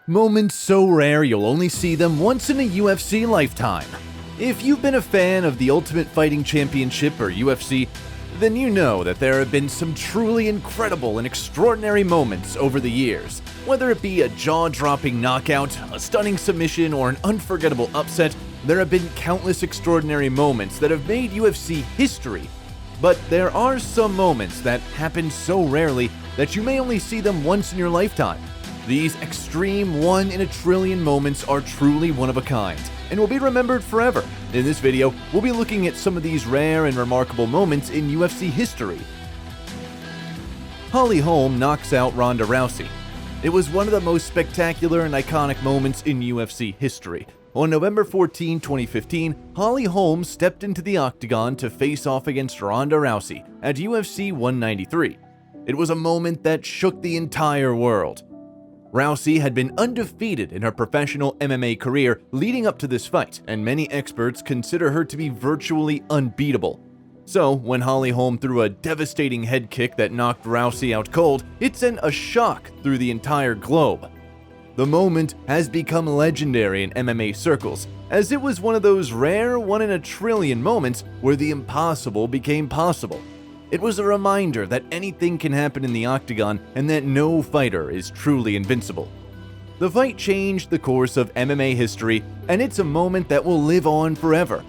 Moments so rare you'll only see them once in a UFC lifetime. If you've been a fan of the Ultimate Fighting Championship or UFC, then you know that there have been some truly incredible and extraordinary moments over the years. Whether it be a jaw-dropping knockout, a stunning submission, or an unforgettable upset, there have been countless extraordinary moments that have made UFC history. But there are some moments that happen so rarely that you may only see them once in your lifetime. These extreme one-in-a-trillion moments are truly one of a kind, and will be remembered forever. In this video, we'll be looking at some of these rare and remarkable moments in UFC history. Holly Holm knocks out Ronda Rousey. It was one of the most spectacular and iconic moments in UFC history. On November 14, 2015, Holly Holm stepped into the octagon to face off against Ronda Rousey at UFC 193. It was a moment that shook the entire world. Rousey had been undefeated in her professional MMA career leading up to this fight, and many experts consider her to be virtually unbeatable. So, when Holly Holm threw a devastating head kick that knocked Rousey out cold, it sent a shock through the entire globe. The moment has become legendary in MMA circles, as it was one of those rare one-in-a-trillion moments where the impossible became possible. It was a reminder that anything can happen in the octagon and that no fighter is truly invincible. The fight changed the course of MMA history, and it's a moment that will live on forever.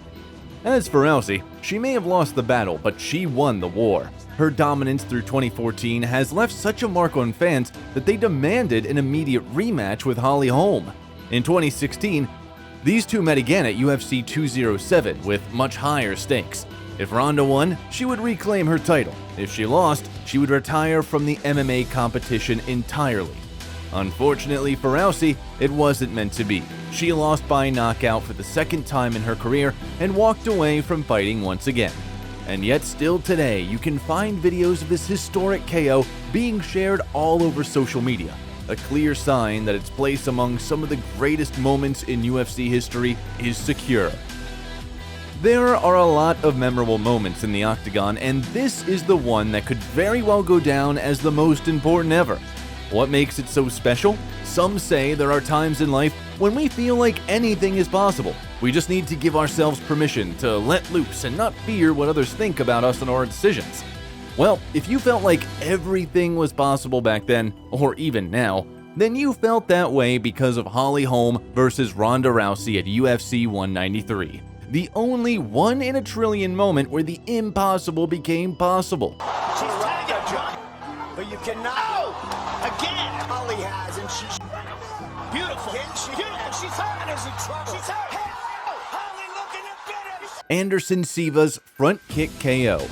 As for Rousey, she may have lost the battle, but she won the war. Her dominance through 2014 has left such a mark on fans that they demanded an immediate rematch with Holly Holm. In 2016, these two met again at UFC 207 with much higher stakes. If Ronda won, she would reclaim her title. If she lost, she would retire from the MMA competition entirely. Unfortunately for Rousey, it wasn't meant to be. She lost by knockout for the second time in her career and walked away from fighting once again. And yet still today, you can find videos of this historic KO being shared all over social media, a clear sign that its place among some of the greatest moments in UFC history is secure. There are a lot of memorable moments in the octagon, and this is the one that could very well go down as the most important ever. What makes it so special? Some say there are times in life when we feel like anything is possible. We just need to give ourselves permission to let loose and not fear what others think about us and our decisions. Well, if you felt like everything was possible back then, or even now, then you felt that way because of Holly Holm versus Ronda Rousey at UFC 193. The only one-in-a-trillion moment where the impossible became possible. She's tagging John, but you cannot. Oh! Again! Holly has, and she's beautiful. Beautiful. She's hurt. And there's a trouble. She's hurt. Holly looking at bitter. Anderson Silva's front kick KO.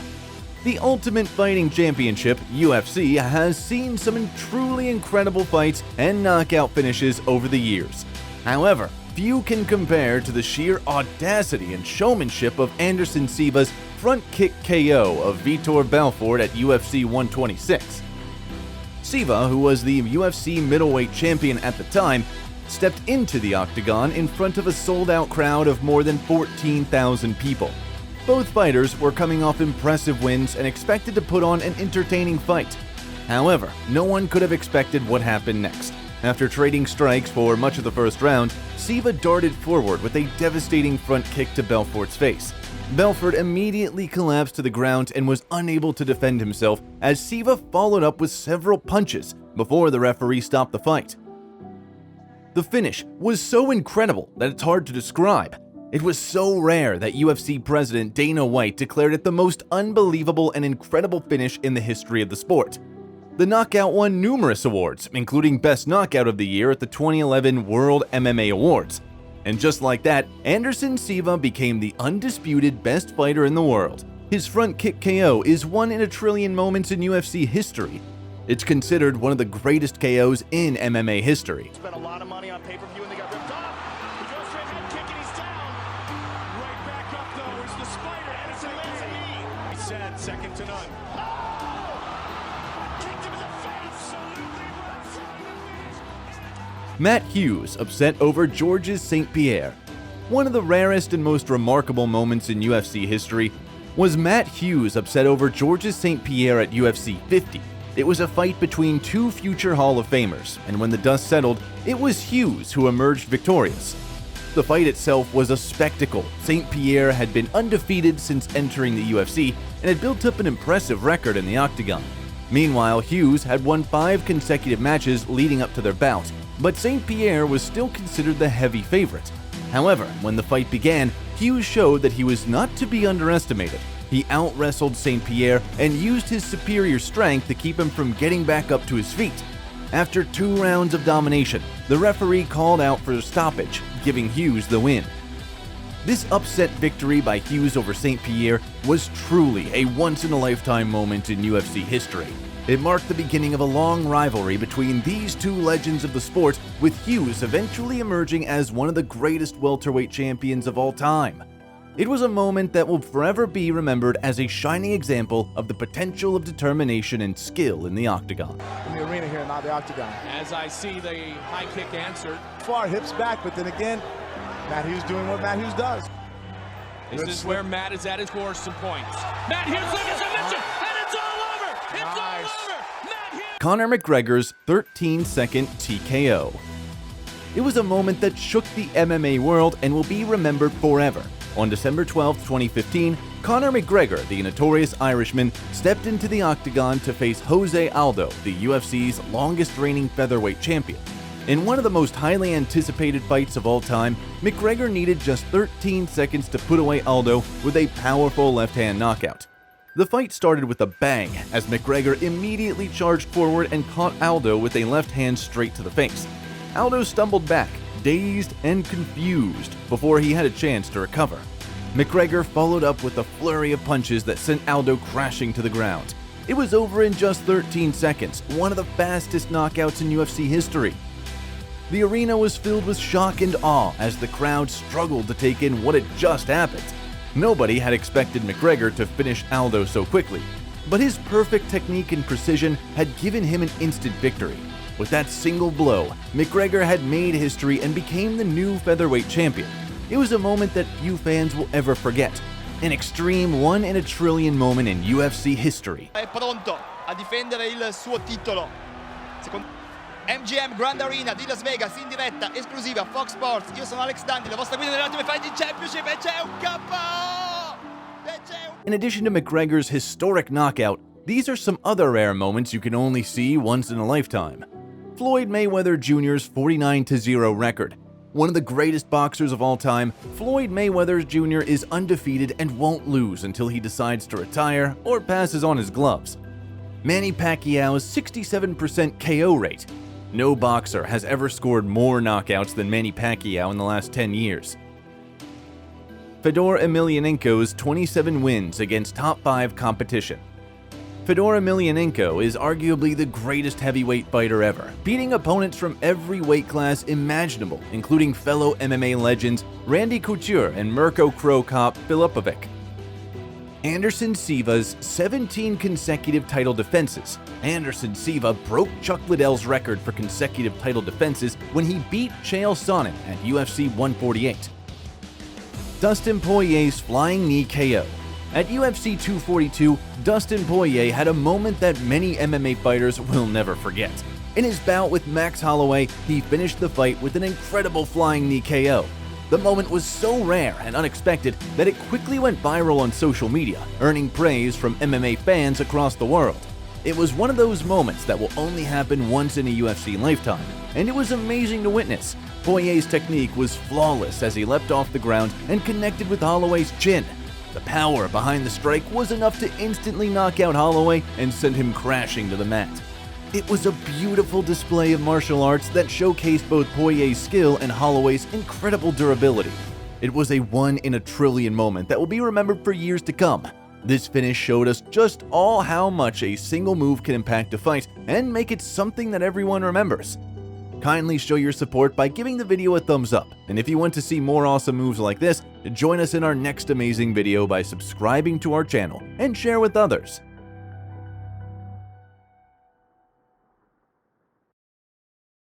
The Ultimate Fighting Championship, UFC, has seen some truly incredible fights and knockout finishes over the years. However, few can compare to the sheer audacity and showmanship of Anderson Silva's front kick KO of Vitor Belfort at UFC 126. Silva, who was the UFC middleweight champion at the time, stepped into the octagon in front of a sold-out crowd of more than 14,000 people. Both fighters were coming off impressive wins and expected to put on an entertaining fight. However, no one could have expected what happened next. After trading strikes for much of the first round, Silva darted forward with a devastating front kick to Belfort's face. Belfort immediately collapsed to the ground and was unable to defend himself as Silva followed up with several punches before the referee stopped the fight. The finish was so incredible that it's hard to describe. It was so rare that UFC President Dana White declared it the most unbelievable and incredible finish in the history of the sport. The knockout won numerous awards, including Best Knockout of the Year at the 2011 World MMA Awards. And just like that, Anderson Silva became the undisputed best fighter in the world. His front kick KO is one in a trillion moments in UFC history. It's considered one of the greatest KOs in MMA history. Spent a lot of money on pay-per-view and they got ripped off. He goes straight head kick and he's down. Right back up though is the Spider. Anderson lands a knee. He said second to none. Matt Hughes upset over Georges St. Pierre. One of the rarest and most remarkable moments in UFC history was Matt Hughes upset over Georges St. Pierre at UFC 50. It was a fight between two future Hall of Famers, and when the dust settled, it was Hughes who emerged victorious. The fight itself was a spectacle. St. Pierre had been undefeated since entering the UFC and had built up an impressive record in the octagon. Meanwhile, Hughes had won 5 consecutive matches leading up to their bout, but St. Pierre was still considered the heavy favorite. However, when the fight began, Hughes showed that he was not to be underestimated. He out-wrestled St. Pierre and used his superior strength to keep him from getting back up to his feet. After 2 rounds of domination, the referee called out for a stoppage, giving Hughes the win. This upset victory by Hughes over St. Pierre was truly a once-in-a-lifetime moment in UFC history. It marked the beginning of a long rivalry between these two legends of the sport, with Hughes eventually emerging as one of the greatest welterweight champions of all time. It was a moment that will forever be remembered as a shining example of the potential of determination and skill in the octagon. In the arena here, not the octagon. As I see the high kick answered. Far, hips back, but then again, Matt Hughes doing what Matt Hughes does. This is where Matt is at his worst some points. Matt Hughes looking at submission, and it's all over! It's all over! Matt Hughes! Conor McGregor's 13-second TKO. It was a moment that shook the MMA world and will be remembered forever. On December 12, 2015, Conor McGregor, the notorious Irishman, stepped into the octagon to face Jose Aldo, the UFC's longest-reigning featherweight champion. In one of the most highly anticipated fights of all time, McGregor needed just 13 seconds to put away Aldo with a powerful left-hand knockout. The fight started with a bang, as McGregor immediately charged forward and caught Aldo with a left hand straight to the face. Aldo stumbled back, dazed and confused, before he had a chance to recover. McGregor followed up with a flurry of punches that sent Aldo crashing to the ground. It was over in just 13 seconds, one of the fastest knockouts in UFC history. The arena was filled with shock and awe as the crowd struggled to take in what had just happened. Nobody had expected McGregor to finish Aldo so quickly, but his perfect technique and precision had given him an instant victory. With that single blow, McGregor had made history and became the new featherweight champion. It was a moment that few fans will ever forget. An extreme 1 in a trillion moment in UFC history. È pronto a difendere il suo titolo. MGM Grand Arena di Las Vegas in diretta esclusiva Fox Sports. Io sono Alex Dandi, la vostra guida dell'Ultimate Fighting Championship e c'è un KO! In addition to McGregor's historic knockout, these are some other rare moments you can only see once in a lifetime. Floyd Mayweather Jr.'s 49-0 record. One of the greatest boxers of all time, Floyd Mayweather Jr. is undefeated and won't lose until he decides to retire or passes on his gloves. Manny Pacquiao's 67% KO rate. No boxer has ever scored more knockouts than Manny Pacquiao in the last 10 years. Fedor Emelianenko's 27 wins against top 5 competition. Fedor Emelianenko is arguably the greatest heavyweight fighter ever, beating opponents from every weight class imaginable, including fellow MMA legends Randy Couture and Mirko Cro Cop Filipovic. Anderson Silva's 17 consecutive title defenses. Anderson Silva broke Chuck Liddell's record for consecutive title defenses when he beat Chael Sonnen at UFC 148. Dustin Poirier's flying knee KO. At UFC 242, Dustin Poirier had a moment that many MMA fighters will never forget. In his bout with Max Holloway, he finished the fight with an incredible flying knee KO. The moment was so rare and unexpected that it quickly went viral on social media, earning praise from MMA fans across the world. It was one of those moments that will only happen once in a UFC lifetime, and it was amazing to witness. Poirier's technique was flawless as he leapt off the ground and connected with Holloway's chin. The power behind the strike was enough to instantly knock out Holloway and send him crashing to the mat. It was a beautiful display of martial arts that showcased both Poirier's skill and Holloway's incredible durability. It was a 1 in a trillion moment that will be remembered for years to come. This finish showed us just how much a single move can impact a fight and make it something that everyone remembers. Kindly show your support by giving the video a thumbs up, and if you want to see more awesome moves like this, join us in our next amazing video by subscribing to our channel and share with others.